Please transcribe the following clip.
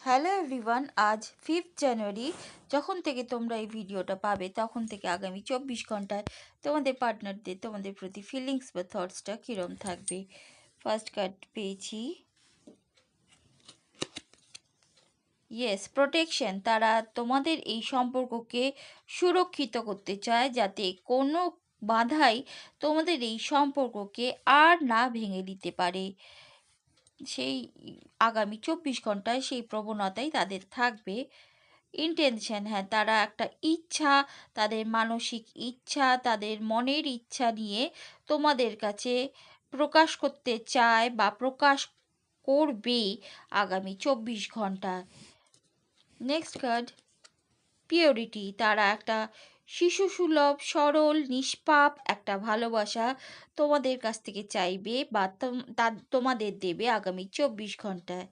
Hello everyone, আজ 5th জানুয়ারি। যখন থেকে তোমরা এই ভিডিওটা পাবে তখন থেকে আগামী 24 ঘন্টায় তোমাদের পার্টনারদের তোমাদের প্রতি ফিলিংস বা থটসটা কীরম থাকবে। ফার্স্ট কার্ড পেয়েছি ইয়েস প্রোটেকশন। তারা তোমাদের এই সম্পর্ককে সুরক্ষিত করতে চায় যাতে কোনো বাধাই তোমাদের এই সম্পর্ককে আর না ভেঙে দিতে পারে। সেই আগামী 24 ঘন্টায় সেই প্রবণতাই তাদের থাকবে। ইন্টেনশন, হ্যাঁ, তারা একটা ইচ্ছা, তাদের মানসিক ইচ্ছা, তাদের মনের ইচ্ছা নিয়ে তোমাদের কাছে প্রকাশ করতে চায় বা প্রকাশ করবে আগামী 24 ঘন্টা। Next card purity. তারা একটা শিশুসুলভ, সরল, নিষ্পাপ একটা ভালোবাসা তোমাদের কাছ থেকে চাইবে বা তোমাদের দেবে আগামী 24 ঘন্টায়।